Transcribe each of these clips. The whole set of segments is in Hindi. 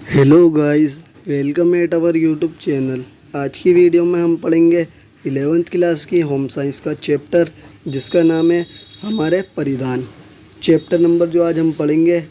Hello guys, welcome at our YouTube channel. आज की वीडियो में हम पढ़ेंगे 11th क्लास की होम साइंस का चैप्टर जिसका नाम है हमारे परिधान। चैप्टर नंबर जो आज हम पढ़ेंगे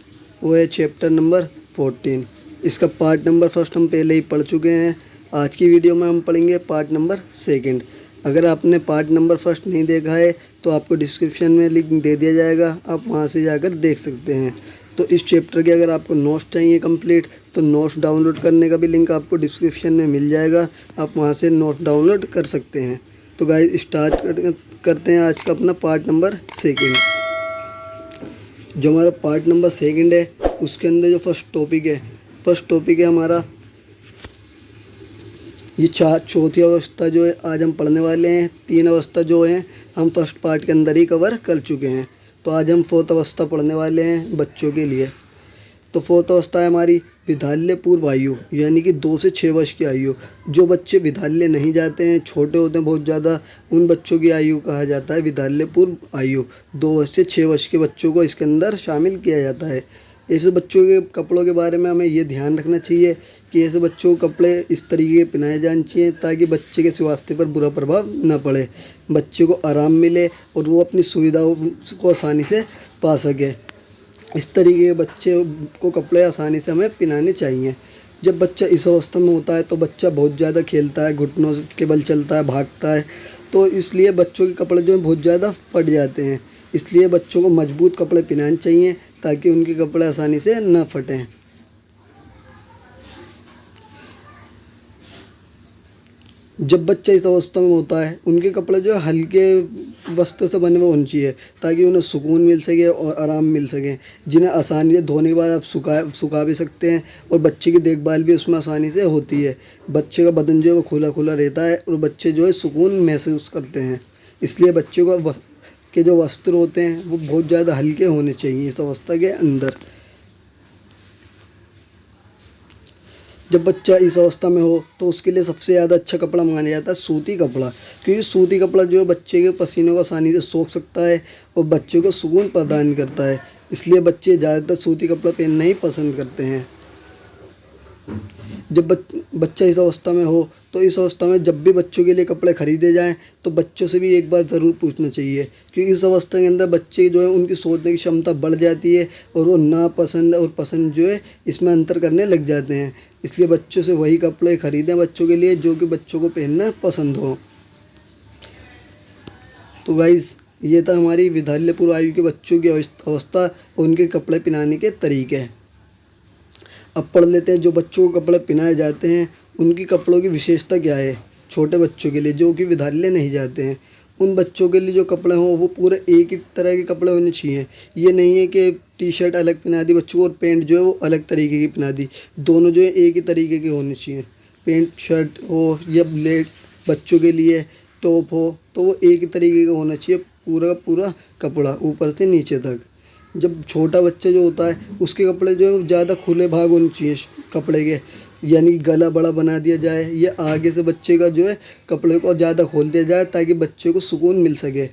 वो है चैप्टर नंबर 14। इसका पार्ट नंबर फर्स्ट हम पहले ही पढ़ चुके हैं। आज की वीडियो में हम पढ़ेंगे पार्ट नंबर सेकंड। अगर आपने पार्ट नंबर फर्स्ट नहीं देखा है तो आपको डिस्क्रिप्शन में लिंक दे दिया जाएगा, आप वहां से जाकर देख सकते हैं। तो इस चैप्टर के अगर आपको नोट्स चाहिए कंप्लीट तो नोट्स डाउनलोड करने का भी लिंक आपको डिस्क्रिप्शन में मिल जाएगा, आप वहां से नोट्स डाउनलोड कर सकते हैं। तो गाइस स्टार्ट करते हैं आज का अपना पार्ट नंबर सेकंड। जो हमारा पार्ट नंबर सेकंड है उसके अंदर जो फर्स्ट टॉपिक है हमारा ये चौथी अवस्था जो है आज हम पढ़ने वाले हैं। 3 अवस्था जो हैं हम फर्स्ट पार्ट के अंदर ही कवर कर चुके हैं। तो आज हम 4th अवस्था पढ़ने वाले हैं बच्चों के लिए। तो 4th अवस्था है हमारी विद्यालय पूर्व आयु, यानी कि 2 से 6 वर्ष की आयु। जो बच्चे विद्यालय नहीं जाते हैं, छोटे होते हैं बहुत ज़्यादा, उन बच्चों की आयु कहा जाता है विद्यालय पूर्व आयु। 2 वर्ष से 6 वर्ष के बच्चों को इसके अंदर शामिल किया जाता है। ऐसे बच्चों के कपड़ों के बारे में हमें ये ध्यान रखना चाहिए कि ऐसे बच्चों को कपड़े इस तरीके के पहनाए जाने चाहिए ताकि बच्चे के स्वास्थ्य पर बुरा प्रभाव न पड़े, बच्चे को आराम मिले और वो अपनी सुविधाओं को आसानी से पा सके। इस तरीके के बच्चे को कपड़े आसानी से हमें पहनाने चाहिए। जब बच्चा इस अवस्था में होता है तो बच्चा बहुत ज़्यादा खेलता है, घुटनों के बल चलता है, भागता है, तो इसलिए बच्चों के कपड़े जो हैं बहुत ज़्यादा फट जाते हैं। इसलिए बच्चों को मजबूत कपड़े पहनाने चाहिए ताकि उनके कपड़े आसानी से न फटें। जब बच्चा इस अवस्था में होता है उनके कपड़े जो है हल्के वस्त्र से बने हुए होने चाहिए ताकि उन्हें सुकून मिल सके और आराम मिल सके, जिन्हें आसानी से धोने के बाद आप सुखा भी सकते हैं और बच्चे की देखभाल भी उसमें आसानी से होती है। बच्चे का बदन जो है वो खुला खुला रहता है और बच्चे जो है सुकून महसूस करते हैं। इसलिए बच्चों के जो वस्त्र होते हैं वो बहुत ज़्यादा हल्के होने चाहिए इस अवस्था के अंदर। जब बच्चा इस अवस्था में हो तो उसके लिए सबसे ज़्यादा अच्छा कपड़ा माना जाता है सूती कपड़ा, क्योंकि सूती कपड़ा जो है बच्चे के पसीनों को आसानी से सोख सकता है और बच्चे को सुकून प्रदान करता है। इसलिए बच्चे ज़्यादातर सूती कपड़ा पहनना ही पसंद करते हैं। जब बच्चा इस अवस्था में हो तो इस अवस्था में जब भी बच्चों के लिए कपड़े खरीदे जाएं तो बच्चों से भी एक बार ज़रूर पूछना चाहिए, क्योंकि इस अवस्था के अंदर बच्चे जो है उनकी सोचने की क्षमता बढ़ जाती है और वो नापसंद और पसंद जो है इसमें अंतर करने लग जाते हैं। इसलिए बच्चों से वही कपड़े खरीदें बच्चों के लिए जो कि बच्चों को पहनना पसंद हो। तो गाइज़ ये था हमारी विद्यालय पूर्व आयु के बच्चों की अवस्था और उनके कपड़े पहनाने के तरीके। अब पढ़ लेते हैं जो बच्चों को कपड़े पहनाए जाते हैं उनकी कपड़ों की विशेषता क्या है। छोटे बच्चों के लिए जो कि विद्यालय नहीं जाते हैं उन बच्चों के लिए जो कपड़े हों वो पूरे एक ही तरह के कपड़े होने चाहिए। ये नहीं है कि टी शर्ट अलग पहना दी बच्चों को और पैंट जो है वो अलग तरीके की पहना दी, दोनों जो है एक ही तरीके के होने चाहिए। पैंट शर्ट हो या ब्लेड बच्चों के लिए टॉप हो तो वो एक ही तरीके का होना चाहिए, पूरा पूरा कपड़ा ऊपर से नीचे तक। जब छोटा बच्चा जो होता है उसके कपड़े जो है वो ज़्यादा खुले भाग होने चाहिए कपड़े के, यानी गला बड़ा बना दिया जाए या आगे से बच्चे का जो है कपड़े को ज़्यादा खोल दिया जाए ताकि बच्चे को सुकून मिल सके।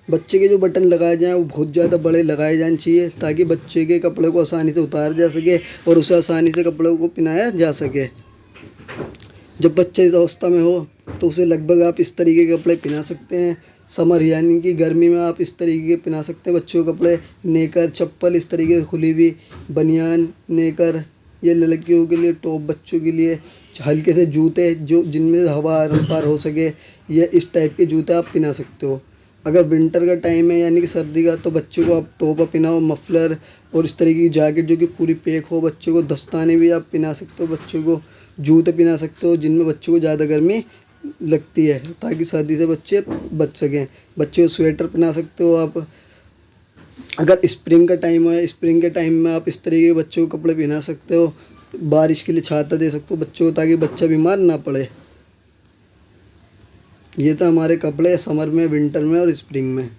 बच्चे के जो बटन लगाए जाएँ वो बहुत ज़्यादा बड़े लगाए जाने चाहिए ताकि बच्चे के कपड़े को आसानी से उतारा जा सके और उसे आसानी से कपड़ों को पहनाया जा सके। जब बच्चा इस अवस्था में हो तो उसे लगभग आप इस तरीके के कपड़े पहना सकते हैं। समर यानी कि गर्मी में आप इस तरीके के पहना सकते हैं बच्चों के कपड़े, नेकर चप्पल इस तरीके से खुली हुई, बनियान नेकर ये लड़कियों के लिए, टॉप बच्चों के लिए, हल्के से जूते जो जिनमें हवा आर पार हो सके, ये इस टाइप के जूते आप पहना सकते हो। अगर विंटर का टाइम है यानी कि सर्दी का तो बच्चों को आप टोप पहनाओ, मफलर और इस तरीके की जैकेट जो कि पूरी पैक हो। बच्चों को दस्ताने भी आप पहना सकते हो, बच्चों को जूते पहना सकते हो जिनमें बच्चों को ज़्यादा गर्मी लगती है ताकि सर्दी से बच्चे बच सकें। बच्चे को स्वेटर पहना सकते हो आप। अगर स्प्रिंग का टाइम है, स्प्रिंग के टाइम में आप इस तरीके के बच्चों को कपड़े पहना सकते हो। बारिश के लिए छाता दे सकते हो बच्चों को ताकि बच्चा बीमार ना पड़े। ये तो हमारे कपड़े समर में, विंटर में और स्प्रिंग में।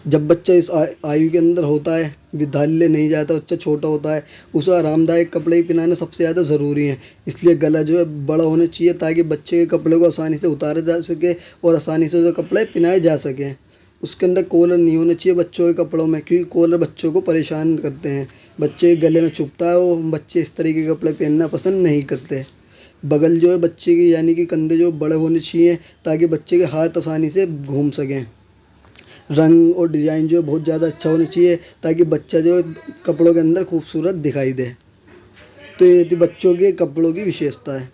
जब बच्चा इस आयु के अंदर होता है, विद्यालय नहीं जाता, बच्चा छोटा होता है, उसे आरामदायक कपड़े ही पहनाना सबसे ज़्यादा ज़रूरी है। इसलिए गला जो है बड़ा होना चाहिए ताकि बच्चे के कपड़े को आसानी से उतारा जा सके और आसानी से जो कपड़े पहनाए जा सकें। उसके अंदर कॉलर नहीं होना चाहिए बच्चों के कपड़ों में, क्योंकि कॉलर बच्चों को परेशान करते हैं, बच्चे के गले में चुभता है, वो बच्चे इस तरीके के कपड़े पहनना पसंद नहीं करते। बगल जो है बच्चे की यानी कि कंधे जो बड़े होने चाहिए ताकि बच्चे के हाथ आसानी से घूम सकें। रंग और डिज़ाइन जो है बहुत ज़्यादा अच्छा होना चाहिए ताकि बच्चा जो है कपड़ों के अंदर खूबसूरत दिखाई दे। तो ये थी बच्चों के कपड़ों की विशेषता है।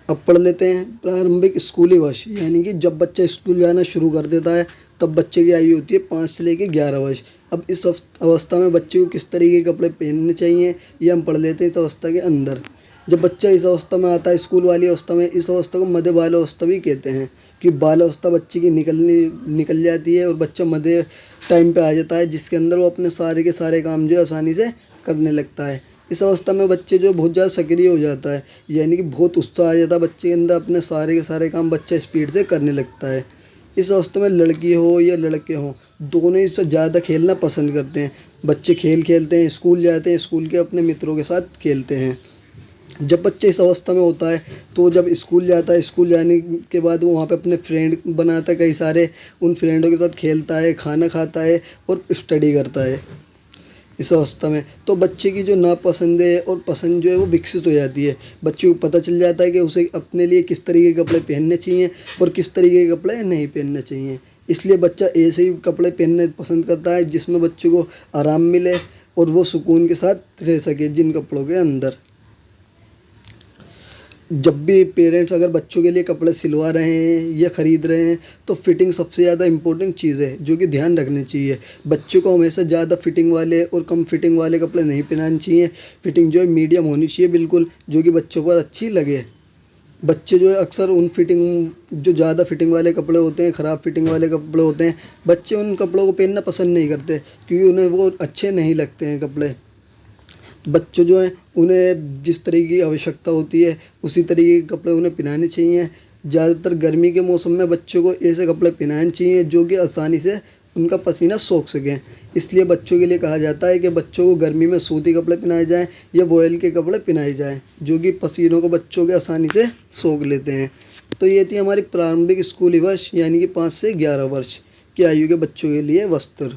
अब पढ़ लेते हैं प्रारंभिक स्कूली वर्ष, यानी कि जब बच्चा स्कूल जाना शुरू कर देता है तब बच्चे की आयु होती है 5 से लेकर 11 वर्ष। अब इस अवस्था में बच्चे को किस तरीके के कपड़े पहनने चाहिए ये हम पढ़ लेते हैं इस अवस्था के अंदर। जब बच्चा इस अवस्था में आता है, स्कूल वाली अवस्था में, इस अवस्था को मध्य बाल अवस्था भी कहते हैं, कि बाल अवस्था बच्चे की निकल जाती है और बच्चा मध्य टाइम पे आ जाता है, जिसके अंदर वो अपने सारे के सारे काम जो है आसानी से करने लगता है। इस अवस्था में बच्चे जो बहुत ज़्यादा सक्रिय हो जाता है, यानी कि बहुत उत्साह आ जाता है बच्चे के अंदर, अपने सारे के सारे काम बच्चा स्पीड से करने लगता है। इस अवस्था में लड़की हो या लड़के हों, दोनों ही से ज़्यादा खेलना पसंद करते हैं। बच्चे खेल खेलते हैं, स्कूल जाते हैं, स्कूल के अपने मित्रों के साथ खेलते हैं। जब बच्चा इस अवस्था में होता है तो जब स्कूल जाता है, स्कूल जाने के बाद वो वहाँ पे अपने फ्रेंड बनाता है कई सारे, उन फ्रेंडों के साथ खेलता है, खाना खाता है और स्टडी करता है। इस अवस्था में तो बच्चे की जो नापसंद है और पसंद जो है वो विकसित हो जाती है। बच्चे को पता चल जाता है कि उसे अपने लिए किस तरीके के कपड़े पहनने चाहिए और किस तरीके के कपड़े नहीं पहनने चाहिए। इसलिए बच्चा ऐसे ही कपड़े पहनने पसंद करता है जिसमें बच्चे को आराम मिले और वो सुकून के साथ रह सके जिन कपड़ों के अंदर। जब भी पेरेंट्स अगर बच्चों के लिए कपड़े सिलवा रहे हैं या ख़रीद रहे हैं तो फ़िटिंग सबसे ज़्यादा इम्पोर्टेंट चीज़ है जो कि ध्यान रखनी चाहिए। बच्चों को हमेशा ज़्यादा फिटिंग वाले और कम फिटिंग वाले कपड़े नहीं पहनाने चाहिए। फिटिंग जो है मीडियम होनी चाहिए बिल्कुल, जो कि बच्चों पर अच्छी लगे। बच्चे जो है अक्सर उन फिटिंग जो ज़्यादा फिटिंग वाले कपड़े होते हैं, ख़राब फिटिंग वाले कपड़े होते हैं, बच्चे उन कपड़ों को पहनना पसंद नहीं करते क्योंकि उन्हें वो अच्छे नहीं लगते हैं कपड़े। बच्चों जो हैं उन्हें जिस तरीके की आवश्यकता होती है उसी तरीके के कपड़े उन्हें पहनाने चाहिए। ज़्यादातर गर्मी के मौसम में बच्चों को ऐसे कपड़े पहनाने चाहिए जो कि आसानी से उनका पसीना सोख सकें। इसलिए बच्चों के लिए कहा जाता है कि बच्चों को गर्मी में सूती कपड़े पहनाए जाएँ या वॉयल के कपड़े पहनाए जाएँ जो कि पसीनों को बच्चों के आसानी से सोख लेते हैं। तो ये थी हमारी प्रारंभिक स्कूली वर्ष यानी कि 5 से 11 वर्ष की आयु के बच्चों के लिए वस्त्र।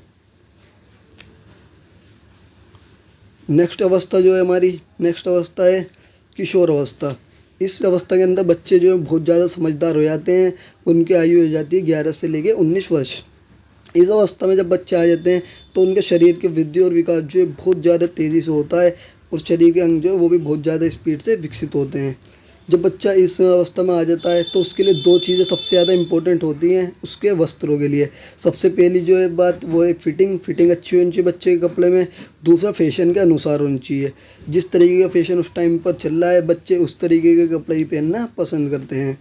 नेक्स्ट अवस्था जो है हमारी नेक्स्ट अवस्था है किशोर अवस्था। इस अवस्था के अंदर बच्चे जो है बहुत ज़्यादा समझदार हो जाते हैं। उनकी आयु हो जाती है 11 से लेकर 19 वर्ष। इस अवस्था में जब बच्चे आ जाते हैं तो उनके शरीर की वृद्धि और विकास जो है बहुत ज़्यादा तेज़ी से होता है और शरीर के अंग जो है वो भी बहुत ज़्यादा स्पीड से विकसित होते हैं। जब बच्चा इस अवस्था में आ जाता है तो उसके लिए 2 चीज़ें सबसे ज़्यादा इम्पोर्टेंट होती हैं उसके वस्त्रों के लिए। सबसे पहली जो है बात वो है फिटिंग अच्छी होनी चाहिए बच्चे के कपड़े में। दूसरा फैशन के अनुसार होनी चाहिए। जिस तरीके का फैशन उस टाइम पर चल रहा है बच्चे उस तरीके के कपड़े ही पहनना पसंद करते हैं।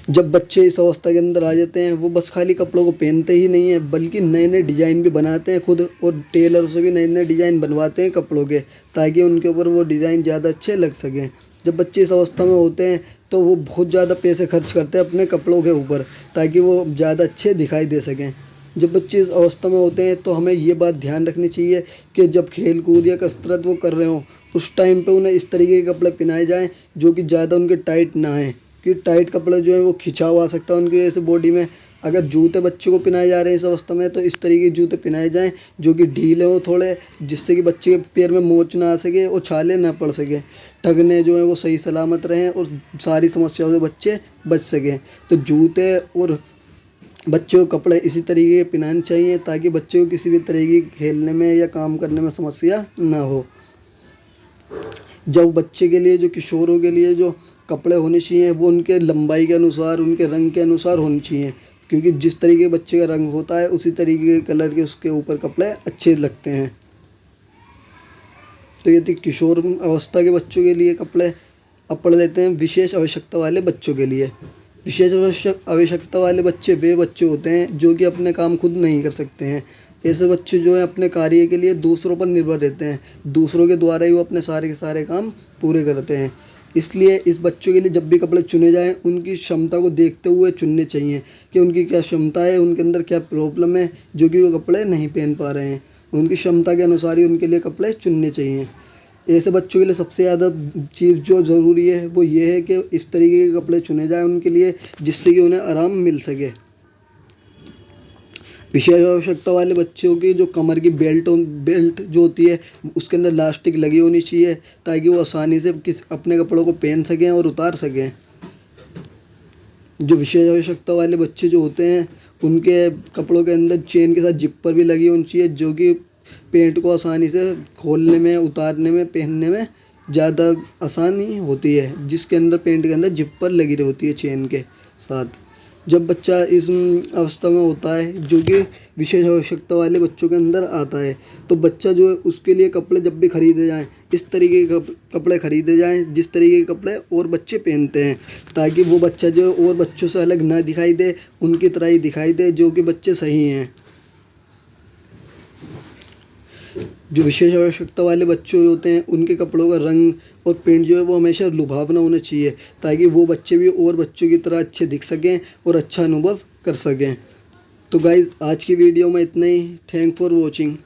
जब बच्चे इस अवस्था के अंदर आ जाते हैं वो बस खाली कपड़ों को पहनते ही नहीं हैं बल्कि नए नए डिज़ाइन भी बनाते हैं खुद, और टेलर से भी नए नए डिज़ाइन बनवाते हैं कपड़ों के ताकि उनके ऊपर वो डिज़ाइन ज़्यादा अच्छे लग सकें। जब बच्चे इस अवस्था में होते हैं तो वो बहुत ज़्यादा पैसे खर्च करते हैं अपने कपड़ों के ऊपर ताकि वो ज़्यादा अच्छे दिखाई दे सकें। जब बच्चे इस अवस्था में होते हैं तो हमें ये बात ध्यान रखनी चाहिए कि जब खेल कूद या कसरत वो कर रहे हों उस टाइम पे उन्हें इस तरीके के कपड़े पहनाए जाएँ जो कि ज़्यादा उनके टाइट ना आएँ, क्योंकि टाइट कपड़े जो है वो खिंचाव आ सकता है उनकी वजह से बॉडी में। अगर जूते बच्चे को पहनाए जा रहे हैं इस अवस्था में तो इस तरीके के जूते पहनाए जाएँ जो कि ढीले हो थोड़े, जिससे कि बच्चे के पैर में मोच ना आ सके और छाले ना पड़ सके, टखने जो हैं वो सही सलामत रहें और सारी समस्याओं से बच्चे बच सकें। तो जूते और बच्चों को कपड़े इसी तरीके के पहनाने चाहिए ताकि बच्चे को किसी भी तरीके की खेलने में या काम करने में समस्या ना हो। जब बच्चे के लिए जो किशोरों के लिए जो कपड़े होने चाहिए वो उनके लंबाई के अनुसार उनके रंग के अनुसार होने चाहिए, क्योंकि जिस तरीके के बच्चे का रंग होता है उसी तरीके के कलर के उसके ऊपर कपड़े अच्छे लगते हैं। तो ये थी किशोर अवस्था के बच्चों के लिए कपड़े। अब पढ़ लेते हैं विशेष आवश्यकता वाले बच्चों के लिए। विशेष आवश्यकता वाले बच्चे वे बच्चे होते हैं जो कि अपने काम खुद नहीं कर सकते हैं। ऐसे बच्चे जो हैं अपने कार्य के लिए दूसरों पर निर्भर रहते हैं, दूसरों के द्वारा ही वो अपने सारे के सारे काम पूरे करते हैं। इसलिए इस बच्चों के लिए जब भी कपड़े चुने जाएं उनकी क्षमता को देखते हुए चुनने चाहिए कि उनकी क्या क्षमता है, उनके अंदर क्या प्रॉब्लम है जो कि वो कपड़े नहीं पहन पा रहे हैं। उनकी क्षमता के अनुसार ही उनके लिए कपड़े चुनने चाहिए। ऐसे बच्चों के लिए सबसे ज़्यादा चीज़ जो ज़रूरी है वो ये है कि इस तरीके के कपड़े चुने जाएँ उनके लिए, जिससे कि उन्हें आराम मिल सके। विशेष आवश्यकता वाले बच्चों की जो कमर की बेल्ट जो होती है उसके अंदर इलास्टिक लगी होनी चाहिए, ताकि वो आसानी से अपने कपड़ों को पहन सकें और उतार सकें। जो विशेष आवश्यकता वाले बच्चे जो होते हैं उनके कपड़ों के अंदर चेन के साथ जिपर भी लगी होनी चाहिए, जो कि पैंट को आसानी से खोलने में, उतारने में, पहनने में ज़्यादा आसानी होती है, जिसके अंदर पैंट के अंदर जिपर लगी होती है चेन के साथ। जब बच्चा इस अवस्था में होता है जो कि विशेष आवश्यकता वाले बच्चों के अंदर आता है, तो बच्चा जो है उसके लिए कपड़े जब भी खरीदे जाएं इस तरीके के कपड़े खरीदे जाएं जिस तरीके के कपड़े और बच्चे पहनते हैं, ताकि वो बच्चा जो और बच्चों से अलग ना दिखाई दे, उनकी तरह ही दिखाई दे जो कि बच्चे सही हैं। जो विशेष आवश्यकता वाले बच्चे होते हैं उनके कपड़ों का रंग और प्रिंट जो है वो हमेशा लुभावना होना चाहिए, ताकि वो बच्चे भी और बच्चों की तरह अच्छे दिख सकें और अच्छा अनुभव कर सकें। तो गाइज़ आज की वीडियो में इतना ही। Thank for watching.